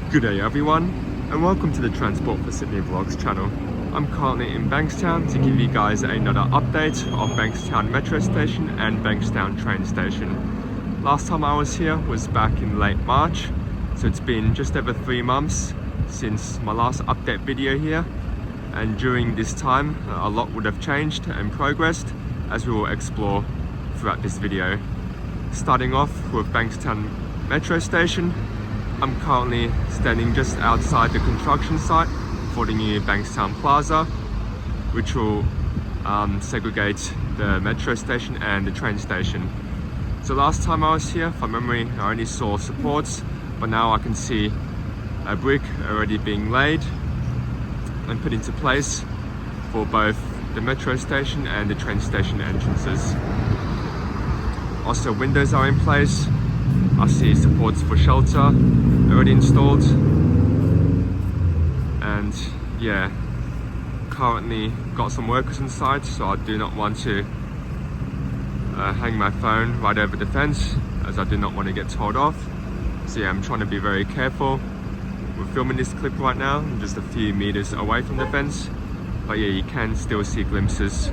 Good day everyone, and welcome to the Transport for Sydney Vlogs channel. I'm currently in Bankstown to give you guys another update of Bankstown Metro Station and Bankstown train station. Last time I was here was back in late March, so it's been just over 3 months since my last update video here. And during this time, a lot would have changed and progressed, as we will explore throughout this video. Starting off with Bankstown Metro Station, I'm currently standing just outside the construction site for the new Bankstown Plaza, which will segregate the metro station and the train station. So last time I was here, from memory, I only saw supports, but now I can see a brick already being laid and put into place for both the metro station and the train station entrances. Also, windows are in place. I see supports for shelter already installed, and yeah, currently got some workers inside, so I do not want to hang my phone right over the fence, as I do not want to get told off. So yeah, I'm trying to be very careful. We're filming this clip right now. I'm just a few meters away from the fence, but yeah, you can still see glimpses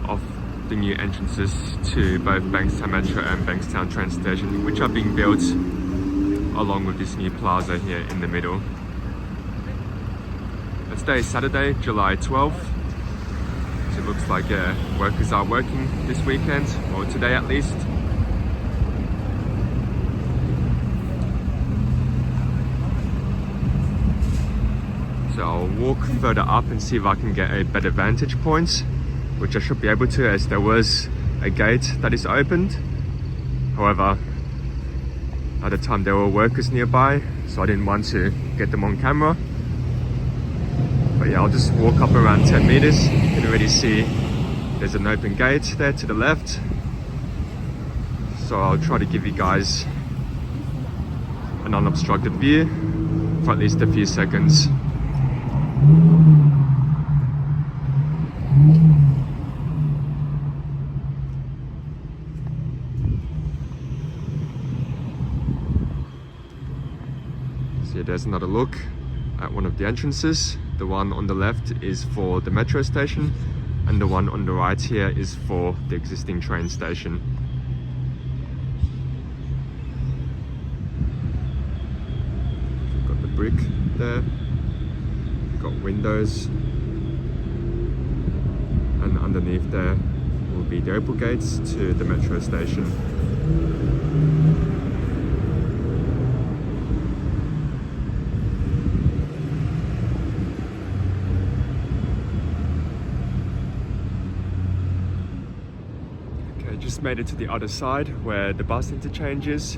of the new entrances to both Bankstown Metro and Bankstown train station, which are being built along with this new plaza here in the middle. Today is Saturday, July 12th, so it looks like workers are working this weekend, or today at least. So I'll walk further up and see if I can get a better vantage point, which I should be able to, as there was a gate that is opened. However, at the time there were workers nearby, so I didn't want to get them on camera. But yeah, I'll just walk up around 10 meters. You can already see there's an open gate there to the left. So I'll try to give you guys an unobstructed view for at least a few seconds. So there's another look at one of the entrances. The one on the left is for the metro station, and the one on the right here is for the existing train station. Got the brick there, got windows, and underneath there will be the opal gates to the metro station. Just made it to the other side where the bus interchange is.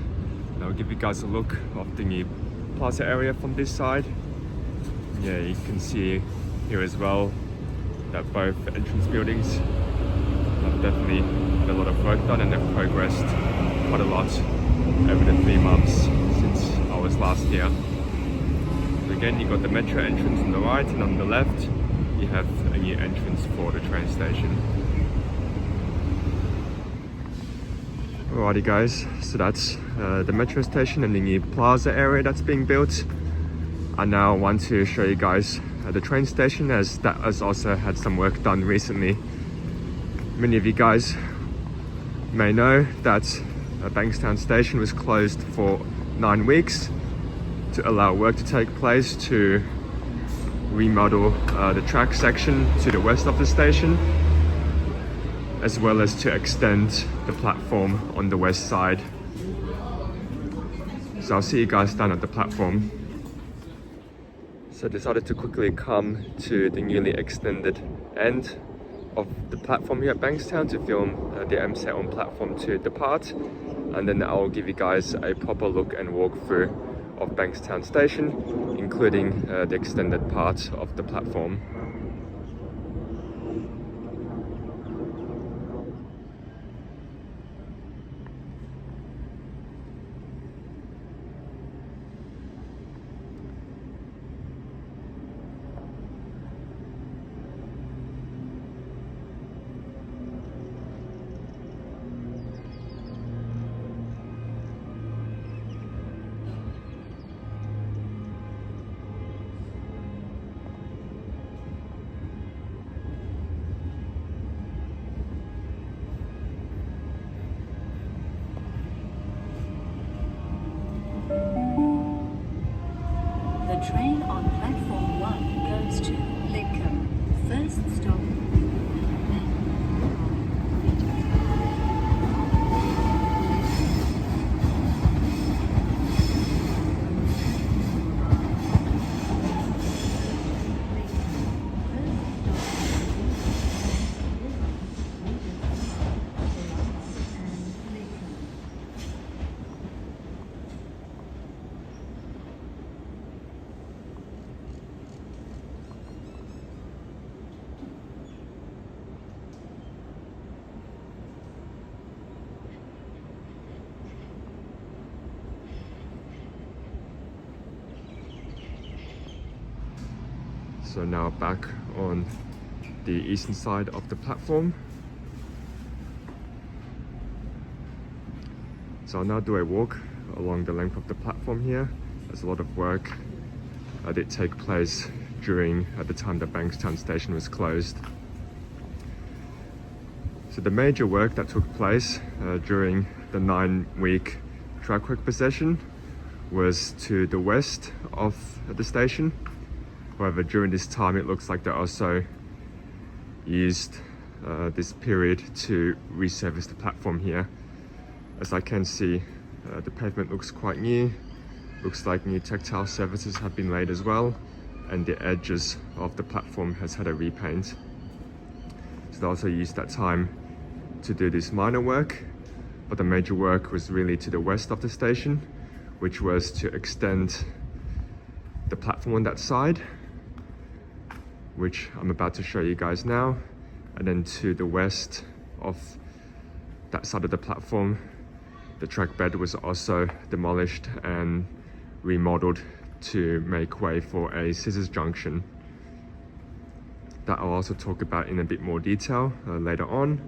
And I'll give you guys a look of the new plaza area from this side. Yeah, you can see here as well that both entrance buildings have definitely had a lot of work done, and they've progressed quite a lot over the 3 months since I was last here. So again, you've got the metro entrance on the right, and on the left you have a new entrance for the train station. Alrighty guys, so that's the metro station and the new plaza area that's being built. I now want to show you guys the train station, as that has also had some work done recently. Many of you guys may know that Bankstown Station was closed for 9 weeks to allow work to take place to remodel the track section to the west of the station, as well as to extend the platform on the west side. So I'll see you guys down at the platform. So I decided to quickly come to the newly extended end of the platform here at Bankstown to film the M7 platform to depart, and then I'll give you guys a proper look and walkthrough of Bankstown Station, including the extended part of the platform. So now back on the eastern side of the platform. So I'll now do a walk along the length of the platform here. There's a lot of work that did take place during at the time the Bankstown station was closed. So the major work that took place during the 9-week track work possession was to the west of the station. However, during this time it looks like they also used this period to resurface the platform here. As I can see, the pavement looks quite new. Looks like new tactile surfaces have been laid as well, and the edges of the platform has had a repaint. So they also used that time to do this minor work, but the major work was really to the west of the station, which was to extend the platform on that side, which I'm about to show you guys now. And then to the west of that side of the platform, the track bed was also demolished and remodeled to make way for a scissors junction that I'll also talk about in a bit more detail later on.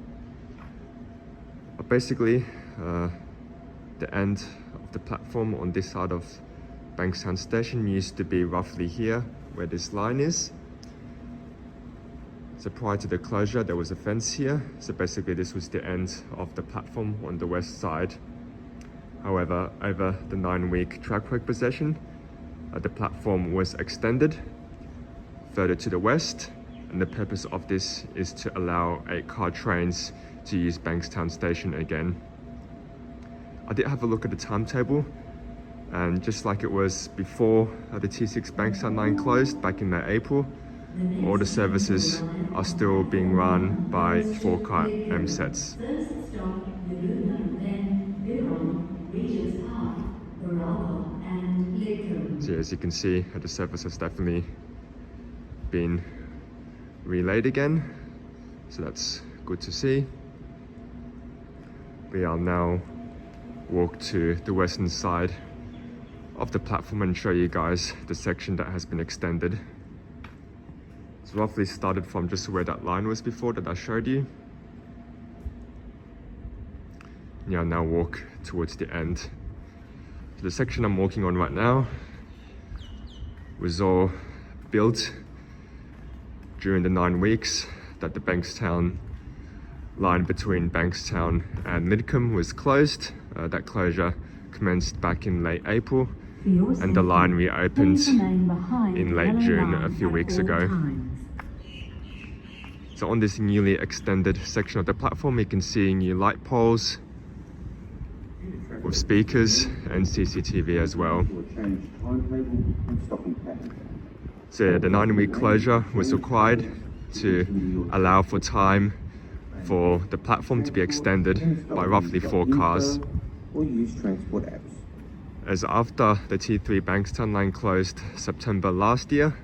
But basically, the end of the platform on this side of Bankstown Station used to be roughly here where this line is. So prior to the closure there was a fence here, so basically this was the end of the platform on the west side. However, over the 9-week track work possession, the platform was extended further to the west, and the purpose of this is to allow 8-car trains to use Bankstown Station again. I did have a look at the timetable, and just like it was before the T6 Bankstown line closed back in April, all the services are still being run by 4-car M sets. So as you can see, the surface has definitely been relayed again, so that's good to see. I'll now walk to the western side of the platform and show you guys the section that has been extended. It's roughly started from just where that line was before that I showed you. Yeah, I'll now walk towards the end. So the section I'm walking on right now was all built during the 9 weeks that the Bankstown line between Bankstown and Lidcombe was closed. That closure commenced back in late April, and the line reopened in late June a few weeks ago. So on this newly extended section of the platform, you can see new light poles with speakers and CCTV as well. So yeah, the 9-week closure was required to allow for time for the platform to be extended by roughly 4 cars. As after the T3 Bankstown line closed September last year,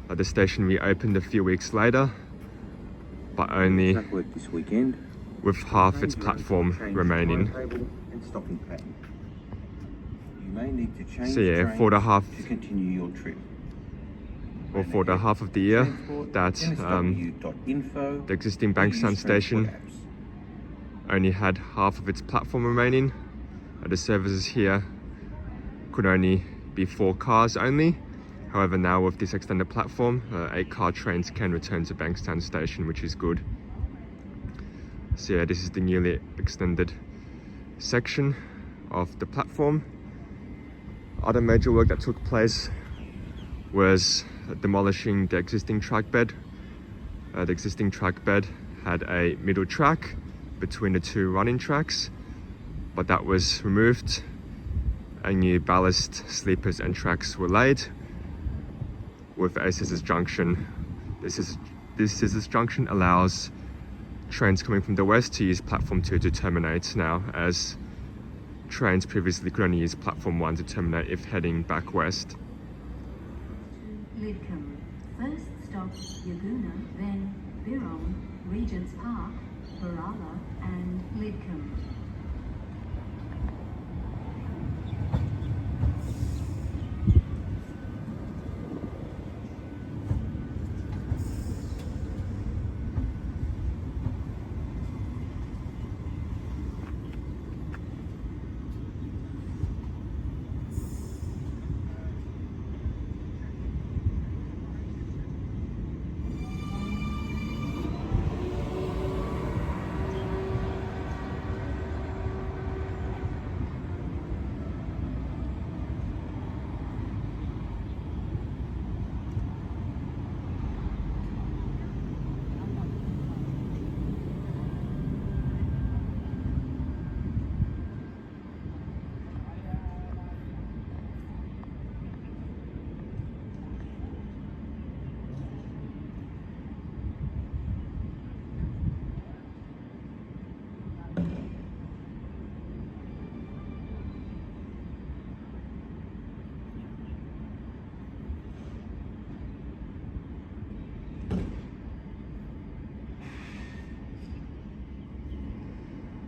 the station reopened a few weeks later, but only with half its platform remaining. So yeah, for the half of the year that the existing Bankstown station only had half of its platform remaining, the services here could only be 4 cars only. However, now with this extended platform, 8-car trains can return to Bankstown Station, which is good. So yeah, this is the newly extended section of the platform. Other major work that took place was demolishing the existing track bed. The existing track bed had a middle track between the 2 running tracks, but that was removed and new ballast, sleepers and tracks were laid with a scissors junction. This scissors junction allows trains coming from the west to use platform 2 to terminate now, as trains previously could only use platform 1 to terminate if heading back west. Lidcombe. First stop Yaguna, then Birrong, Regent's Park, Barala and Lidcombe.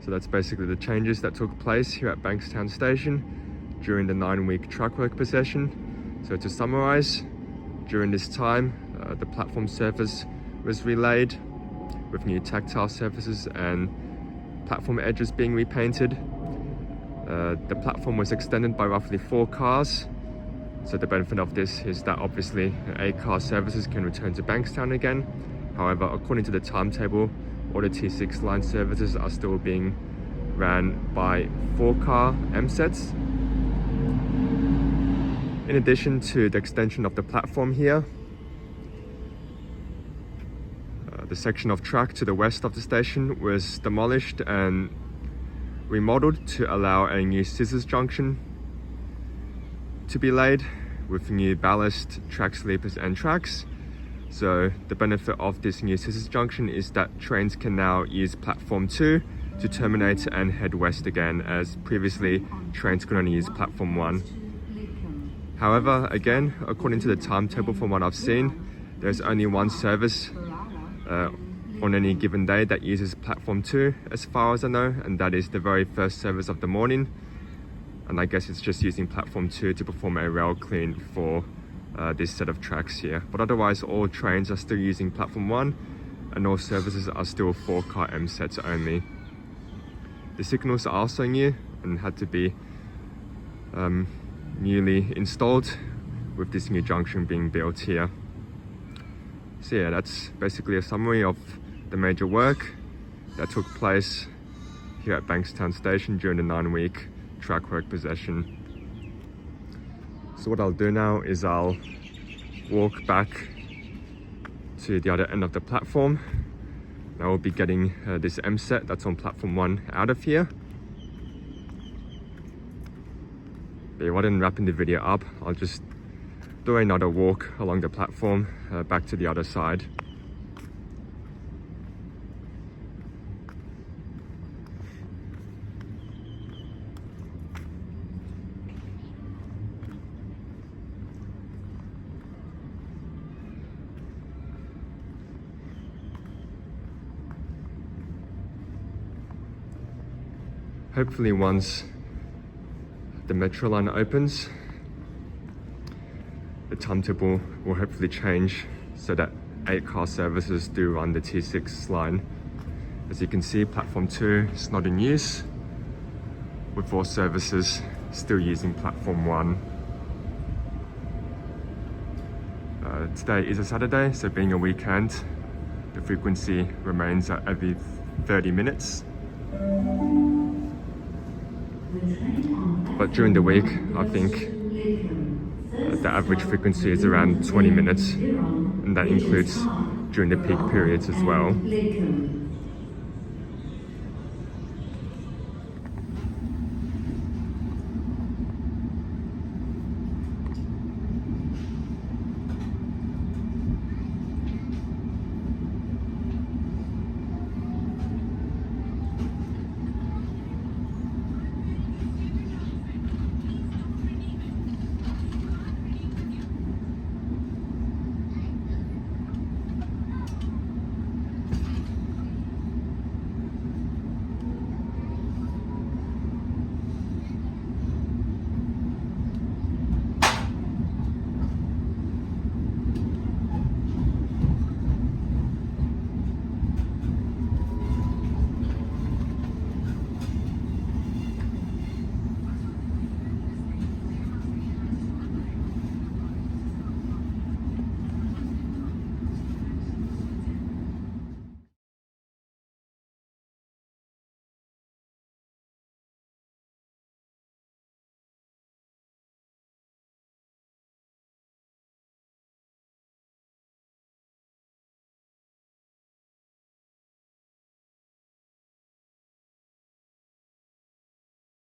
So that's basically the changes that took place here at Bankstown Station during the 9-week track work procession. So to summarize, during this time, the platform surface was relaid with new tactile surfaces and platform edges being repainted. The platform was extended by roughly 4 cars. So the benefit of this is that obviously 8-car services can return to Bankstown again. However, according to the timetable, all the T6 line services are still being ran by 4-car M sets. In addition to the extension of the platform here, the section of track to the west of the station was demolished and remodeled to allow a new scissors junction to be laid with new ballast, track sleepers and tracks. So the benefit of this new scissors junction is that trains can now use platform 2 to terminate and head west again, as previously trains could only use platform 1. However, again, according to the timetable from what I've seen, there's only one service on any given day that uses platform 2 as far as I know, and that is the very first service of the morning. And I guess it's just using platform 2 to perform a rail clean for this set of tracks here. But otherwise, all trains are still using platform 1 and all services are still 4-car M sets only. The signals are also new and had to be newly installed with this new junction being built here. So yeah, that's basically a summary of the major work that took place here at Bankstown Station during the 9-week track work procession. So what I'll do now is I'll walk back to the other end of the platform. I will be getting this M set that's on platform 1 out of here. But rather than wrapping the video up, I'll just do another walk along the platform back to the other side. Hopefully once the metro line opens, the timetable will hopefully change so that 8-car services do run the T6 line. As you can see, platform 2 is not in use, with all services still using platform 1. Today is a Saturday, so being a weekend, the frequency remains at every 30 minutes. But during the week, I think the average frequency is around 20 minutes, and that includes during the peak periods as well.